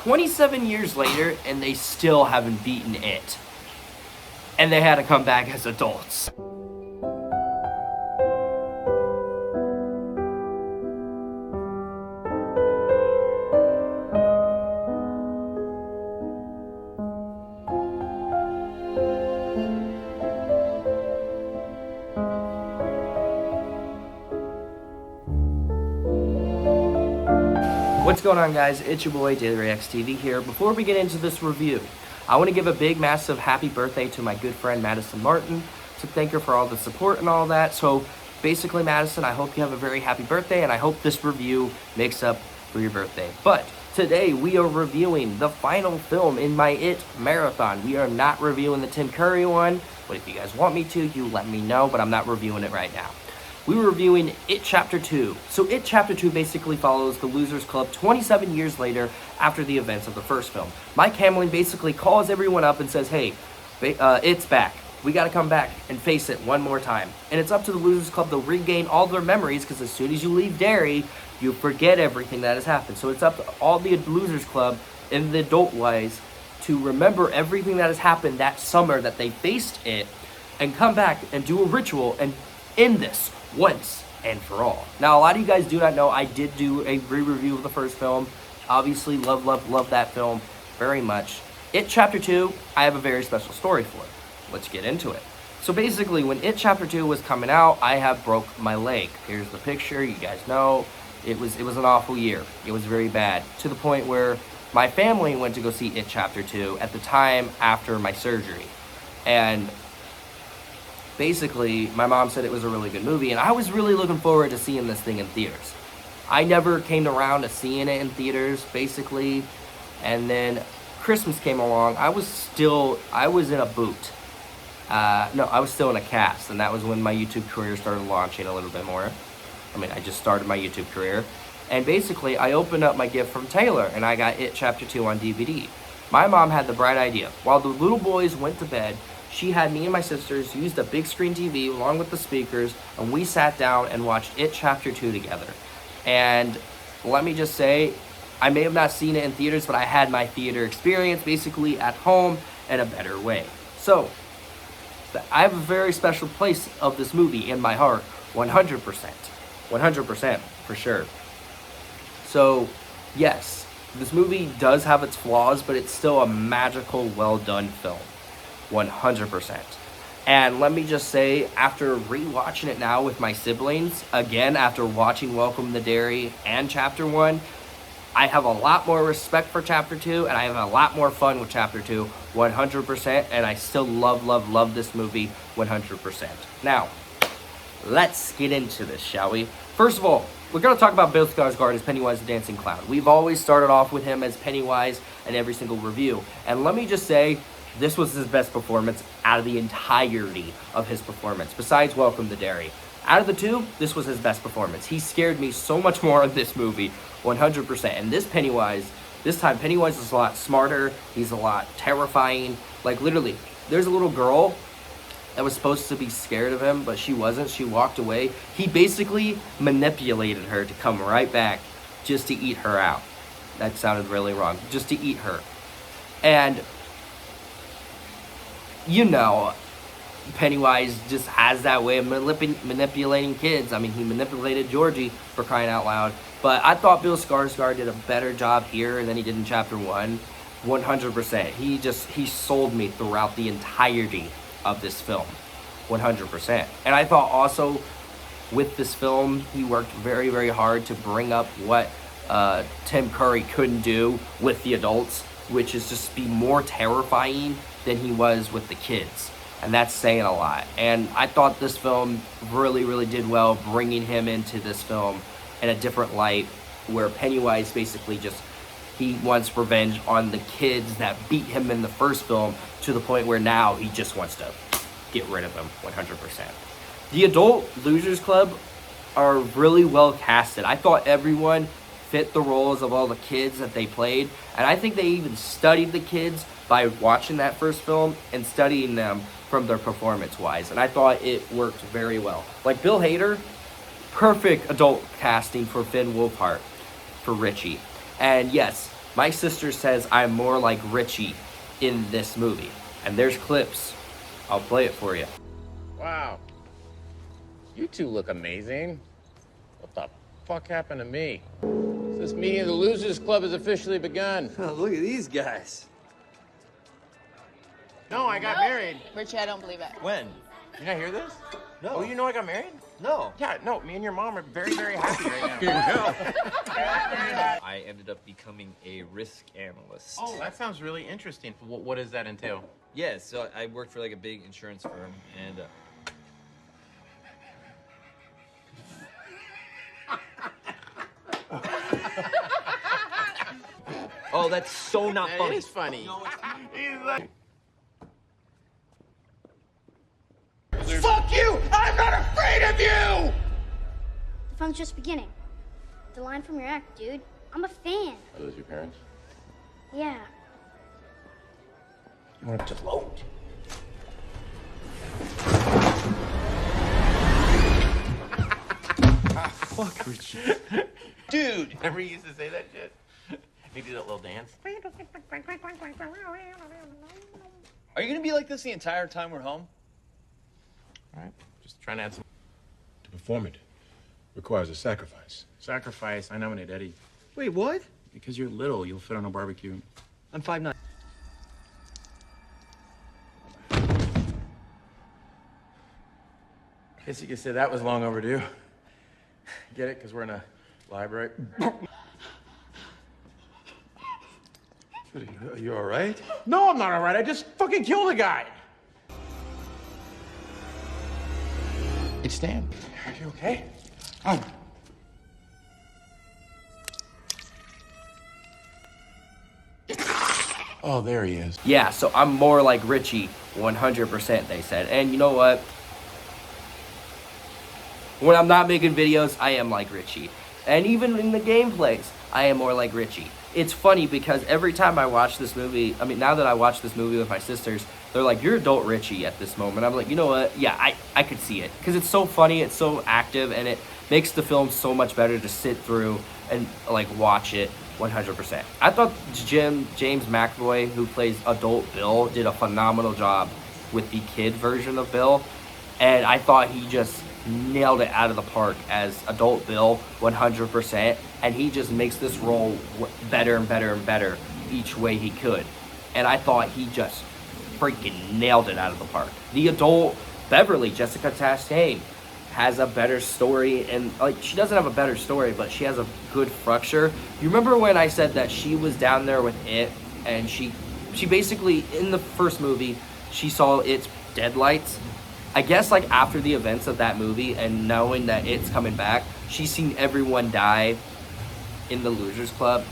27 years later, and they still haven't beaten it. And they had to come back as adults. What's going on, guys? It's your boy Daily Reacts TV here. Before we get into this review, I want to give a big massive happy birthday to my good friend Madison Martin, to thank her for all the support and all that. So basically, Madison, I hope you have a very happy birthday, and I hope this review makes up for your birthday. But today we are reviewing the final film in my It marathon. We are not reviewing the Tim Curry one, but if you guys want me to, you let me know, but I'm not reviewing it right now. We were reviewing It Chapter 2. So It Chapter 2 basically follows the Losers Club 27 years later after the events of the first film. Mike Hamlin basically calls everyone up and says, hey, it's back. We got to come back and face it one more time. And it's up to the Losers Club to regain all their memories, because as soon as you leave Derry, you forget everything that has happened. So it's up to all the Losers Club in the adult wise to remember everything that has happened that summer that they faced it, and come back and do a ritual and end this once and for all. Now, a lot of you guys do not know, I did do a re-review of the first film. Obviously, love that film very much. It Chapter 2, I have a very special story for it. Let's get into it. So basically, when It Chapter 2 was coming out, I have broke my leg. Here's the picture. You guys know it was an awful year. It was very bad, to the point where my family went to go see It Chapter 2 at the time after my surgery. And basically, my mom said it was a really good movie, and I was really looking forward to seeing this thing in theaters. I never came around to seeing it in theaters, basically, and then Christmas came along. I was in a boot. No, I was still in a cast, and that was when my YouTube career started launching a little bit more. I mean, I just started my YouTube career, and basically, I opened up my gift from Taylor, and I got It Chapter 2 on DVD. My mom had the bright idea. While the little boys went to bed, she had me and my sisters use the big screen TV along with the speakers, and we sat down and watched It Chapter 2 together. And let me just say, I may have not seen it in theaters, but I had my theater experience basically at home in a better way. So, I have a very special place of this movie in my heart, 100%. 100% for sure. So, yes, this movie does have its flaws, but it's still a magical, well-done film. 100%. And let me just say, after rewatching it now with my siblings, again, after watching Welcome to Derry and Chapter 1, I have a lot more respect for Chapter 2, and I have a lot more fun with Chapter 2, 100%, and I still love this movie, 100%. Now, let's get into this, shall we? First of all, we're going to talk about Bill Skarsgård as Pennywise the Dancing Clown. We've always started off with him as Pennywise in every single review, and let me just say, this was his best performance out of the entirety of his performance, besides Welcome to Derry. Out of the two, this was his best performance. He scared me so much more in this movie, 100%. And this time Pennywise is a lot smarter. He's a lot terrifying. Like, literally, there's a little girl that was supposed to be scared of him, but she wasn't. She walked away. He basically manipulated her to come right back just to eat her out. That sounded really wrong. Just to eat her. And you know, Pennywise just has that way of manipulating kids. I mean, he manipulated Georgie, for crying out loud. But I thought Bill Skarsgård did a better job here than he did in Chapter 1. 100%. He sold me throughout the entirety of this film. 100%. And I thought also, with this film, he worked very hard to bring up what Tim Curry couldn't do with the adults, which is just be more terrifying than he was with the kids. And that's saying a lot. And I thought this film really did well, bringing him into this film in a different light, where Pennywise basically he wants revenge on the kids that beat him in the first film, to the point where now he just wants to get rid of them 100%. The adult Losers Club are really well casted. I thought everyone fit the roles of all the kids that they played, and I think they even studied the kids by watching that first film and studying them from their performance-wise, and I thought it worked very well. Like Bill Hader, perfect adult casting for Finn Wolfhard, for Richie. And yes, My sister says I'm more like Richie in this movie. And there's clips. I'll play it for you. Wow. You two look amazing. What the fuck happened to me? This meeting of the Losers Club has officially begun. Oh, look at these guys. No, I got married. Richie, I don't believe it. When? Did I hear this? No. Oh, you know I got married? No. Yeah, no, me and your mom are very, very happy right now. I ended up becoming a risk analyst. Oh, that sounds really interesting. What does that entail? Yeah, so I worked for like a big insurance firm, and oh, that's so not That funny. is funny. No, it's not. Fuck you! I'm not afraid of you! The fun's just beginning. The line from your act, dude. I'm a fan. Are those your parents? Yeah. You want to float? Fuck, Richie. Dude! Remember you used to say that shit? You do that little dance? Are you gonna be like this the entire time we're home? All right, just trying to add some To perform it requires a sacrifice. sacrifice. I nominate Eddie. Wait, what? Because you're little, you'll fit on a barbecue. I'm 5'9". Guess you could say that was long overdue. Get it? Because we're in a library. Are you all right? No, I'm not all right. I just fucking killed a guy. It's Stan. Are you okay? Oh. Oh, there he is. Yeah, so I'm more like Richie, 100%, they said. And you know what? When I'm not making videos, I am like Richie. And even in the gameplays, I am more like Richie. It's funny because every time I watch this movie, I mean, now that I watch this movie with my sisters, they're like, you're adult Richie at this moment. I'm like, you know what? Yeah, I could see it. Because it's so funny, it's so active, and it makes the film so much better to sit through and, like, watch it 100%. I thought James McAvoy, who plays adult Bill, did a phenomenal job with the kid version of Bill. And I thought he just nailed it out of the park as adult Bill 100%, and he just makes this role better and better and better each way he could. And I thought he just freaking nailed it out of the park. The adult Beverly, Jessica Chastain, has a better story, and like, she doesn't have a better story, but she has a good structure. You remember when I said that she was down there with it, and she basically, in the first movie, she saw its deadlights. I guess, like, after the events of that movie and knowing that it's coming back, she's seen everyone die in the Losers Club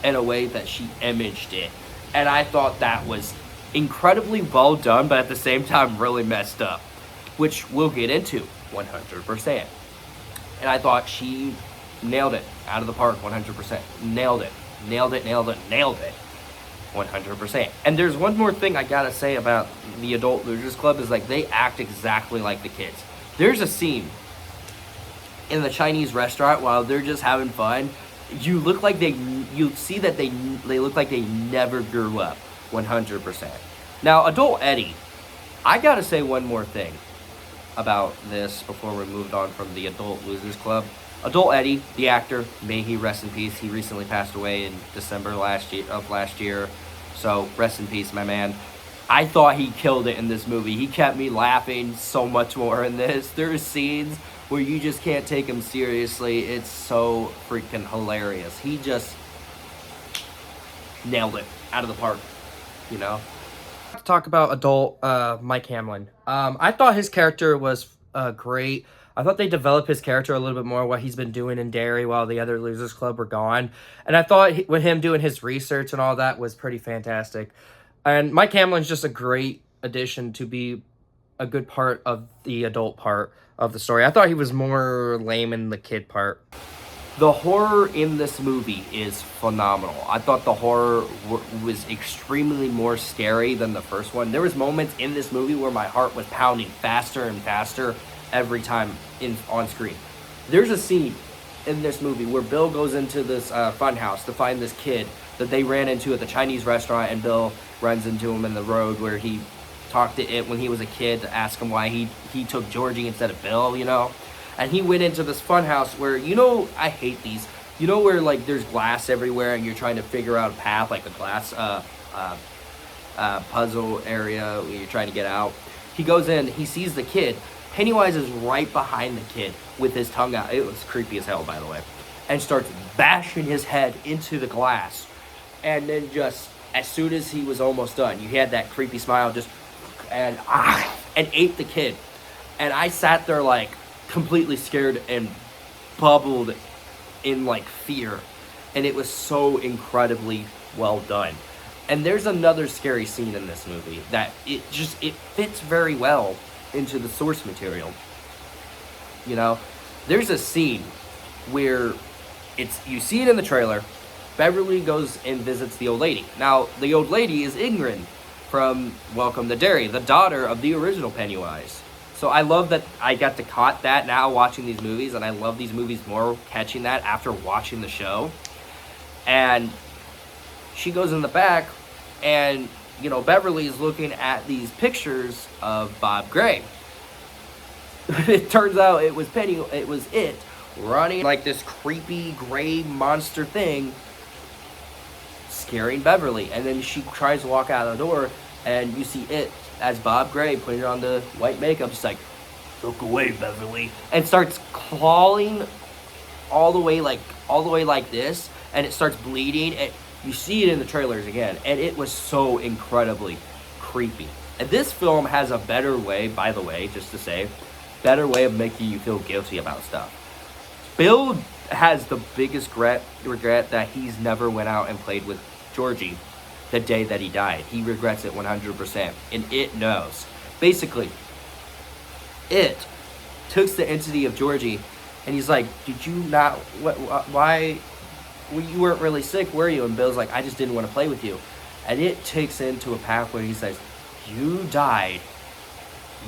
in a way that she imaged it. And I thought that was incredibly well done, but at the same time really messed up, which we'll get into 100%. And I thought she nailed it out of the park 100%. Nailed it. Nailed it, nailed it, nailed it. 100%. And there's one more thing I gotta say about the Adult Losers Club is, like, they act exactly like the kids. There's a scene in the Chinese restaurant while they're just having fun. You see that they look like they never grew up 100%. Now, Adult Eddie, I gotta say one more thing about this before we moved on from the Adult Losers Club. Adult Eddie, the actor, may he rest in peace. He recently passed away in December last year. So, rest in peace, my man. I thought he killed it in this movie. He kept me laughing so much more in this. There's scenes where you just can't take him seriously. It's so freaking hilarious. He just nailed it out of the park, you know? To talk about adult Mike Hamlin. I thought his character was great. I thought they developed his character a little bit more, what he's been doing in Derry while the other Losers Club were gone. And I thought with him doing his research and all that was pretty fantastic. And Mike Hamlin's just a great addition to be a good part of the adult part of the story. I thought he was more lame in the kid part. The horror in this movie is phenomenal. I thought the horror was extremely more scary than the first one. There was moments in this movie where my heart was pounding faster and faster every time on screen. There's a scene in this movie where Bill goes into this fun house to find this kid that they ran into at the Chinese restaurant, and Bill runs into him in the road where he talked to it when he was a kid to ask him why he took Georgie instead of Bill, you know? And he went into this fun house where, you know, I hate these. You know where, like, there's glass everywhere and you're trying to figure out a path, like a glass puzzle area where you're trying to get out? He goes in, he sees the kid. Pennywise is right behind the kid with his tongue out. It was creepy as hell, by the way. And starts bashing his head into the glass. And then just, as soon as he was almost done, you had that creepy smile just, and ate the kid. And I sat there, like, completely scared and bubbled in, like, fear. And it was so incredibly well done. And there's another scary scene in this movie that it fits very well into the source material. You know, there's a scene where you see it in the trailer. Beverly goes and visits the old lady. Now, the old lady is Ingrid from Welcome to Derry, the daughter of the original Pennywise. So I love that I got to caught that now watching these movies, and I love these movies more catching that after watching the show. And she goes in the back, and, you know, Beverly's looking at these pictures of Bob Gray. It turns out it was it running like this creepy gray monster thing, scaring Beverly. And then she tries to walk out of the door, and you see it as Bob Gray putting on the white makeup, just like, look away, Beverly, and starts clawing all the way like this, and it starts bleeding. And you see it in the trailers again, and it was so incredibly creepy. And this film has a better way, by the way, just to say, better way of making you feel guilty about stuff. Bill has the biggest regret that he's never went out and played with Georgie the day that he died. He regrets it 100%, and it knows. Basically, it took the entity of Georgie, and he's like, did you not, why, well, you weren't really sick, were you? And Bill's like, I just didn't want to play with you. And it takes into a path where he says, you died,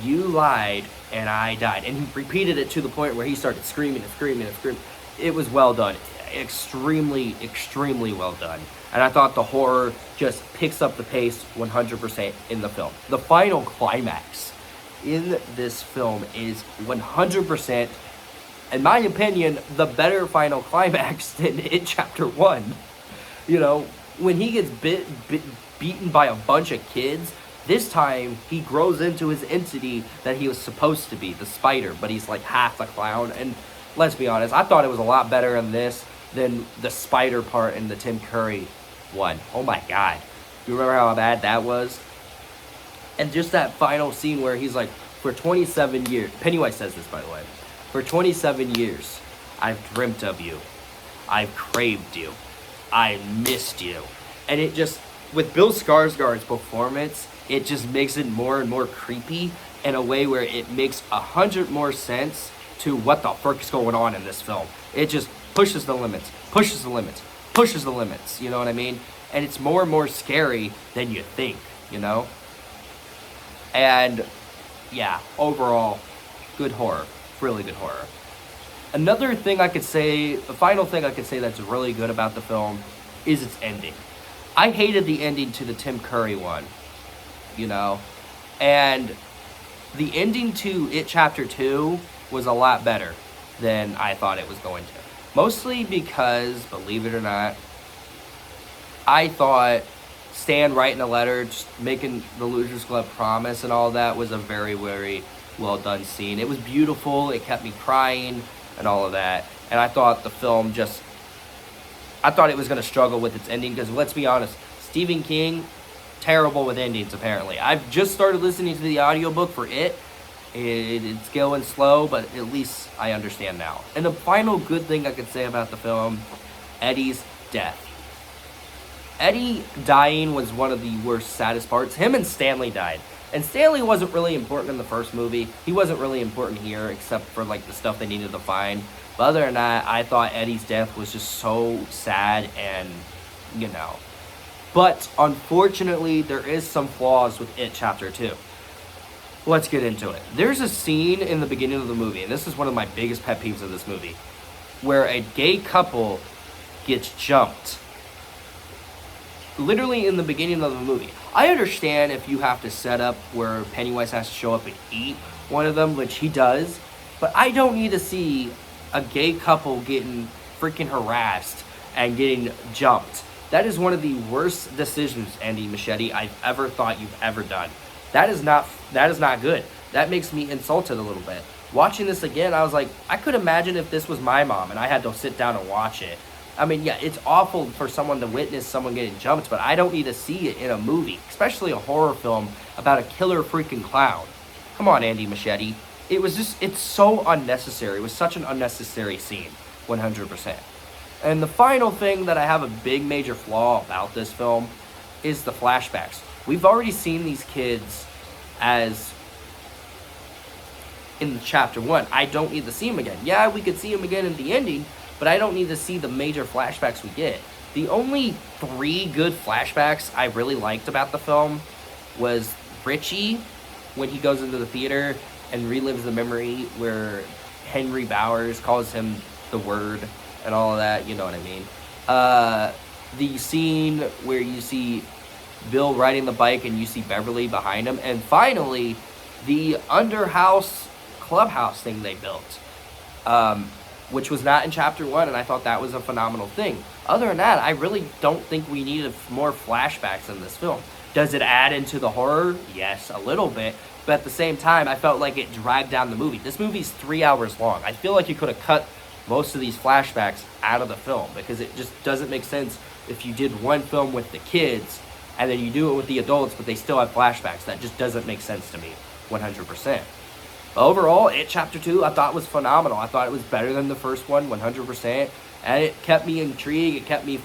you lied, and I died. And he repeated it to the point where he started screaming and screaming and screaming. It was well done. Extremely, extremely well done. And I thought the horror just picks up the pace 100% in the film. The final climax in this film is 100%, in my opinion, the better final climax than in Chapter 1. You know, when he gets beaten by a bunch of kids, this time he grows into his entity that he was supposed to be, the spider, but he's like half a clown. And let's be honest, I thought it was a lot better in this than the spider part in the Tim Curry one. Oh my god. You remember how bad that was? And just that final scene where he's like, for 27 years, Pennywise says this, by the way, for 27 years, I've dreamt of you. I've craved you. I missed you. And it just, with Bill Skarsgård's performance, it just makes it more and more creepy in a way where it makes 100 more sense to what the frick is going on in this film. It just pushes the limits, pushes the limits, pushes the limits, you know what I mean? And it's more and more scary than you think, you know? And yeah, overall, good horror, really good horror. Another thing I could say, the final thing I could say that's really good about the film is its ending. I hated the ending to the Tim Curry one, you know? And the ending to It Chapter 2 was a lot better than I thought it was going to. Mostly because, believe it or not, I thought Stan writing a letter, just making the Losers Club promise and all that was a very, very well done scene. It was beautiful, it kept me crying and all of that. And I thought the film just, I thought it was going to struggle with its ending because, let's be honest, Stephen King, terrible with endings apparently. I've just started listening to the audiobook for it. It's going slow, but at least I understand now. And the final good thing I could say about the film, Eddie's death. Eddie dying was one of the worst, saddest parts. Him and Stanley died. And Stanley wasn't really important in the first movie. He wasn't really important here, except for like the stuff they needed to find. But other than that, I thought Eddie's death was just so sad and, you know. But unfortunately, there is some flaws with It Chapter 2. Let's get into it. There's a scene in the beginning of the movie, and this is one of my biggest pet peeves of this movie, where a gay couple gets jumped literally in the beginning of the movie. I understand if you have to set up where Pennywise has to show up and eat one of them, which he does, but I don't need to see a gay couple getting freaking harassed and getting jumped. That is one of the worst decisions, Andy Machete, I've ever thought you've ever done. That is not good. That makes me insulted a little bit. Watching this again, I was like, I could imagine if this was my mom and I had to sit down and watch it. I mean, yeah, it's awful for someone to witness someone getting jumped, but I don't need to see it in a movie, especially a horror film about a killer freaking clown. Come on, Andy Machete. It's so unnecessary. It was such an unnecessary scene, 100%. And the final thing that I have a big major flaw about this film is the flashbacks. We've already seen these kids as in chapter 1. I don't need to see them again. Yeah, we could see them again in the ending, but I don't need to see the major flashbacks we get. The only 3 good flashbacks I really liked about the film was Richie, when he goes into the theater and relives the memory where Henry Bowers calls him the word and all of that, you know what I mean. The scene where you see Bill riding the bike and you see Beverly behind him. And finally, the underhouse clubhouse thing they built, which was not in chapter 1, and I thought that was a phenomenal thing. Other than that, I really don't think we needed more flashbacks in this film. Does it add into the horror? Yes, a little bit. But at the same time, I felt like it dragged down the movie. This movie's 3 hours long. I feel like you could have cut most of these flashbacks out of the film, because it just doesn't make sense if you did one film with the kids and then you do it with the adults, but they still have flashbacks. That just doesn't make sense to me, 100%. But overall, It Chapter 2 I thought was phenomenal. I thought it was better than the first one, 100%. And it kept me intrigued. It kept me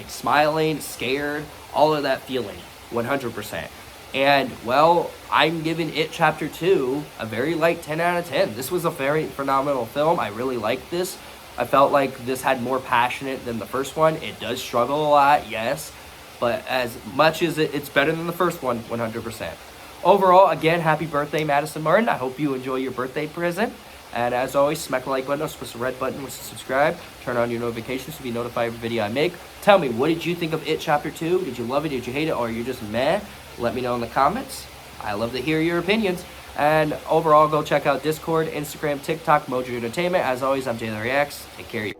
smiling, scared, all of that feeling, 100%. And, well, I'm giving It Chapter 2 a very light 10 out of 10. This was a very phenomenal film. I really liked this. I felt like this had more passionate than the first one. It does struggle a lot, yes. But as much as it's better than the first one, 100%. Overall, again, happy birthday, Madison Martin. I hope you enjoy your birthday present. And as always, smack the like button or press the red button to subscribe. Turn on your notifications to be notified every video I make. Tell me, what did you think of It Chapter 2? Did you love it? Did you hate it? Or are you just meh? Let me know in the comments. I love to hear your opinions. And overall, go check out Discord, Instagram, TikTok, Mojo Entertainment. As always, I'm Jay the Reacts. Take care, you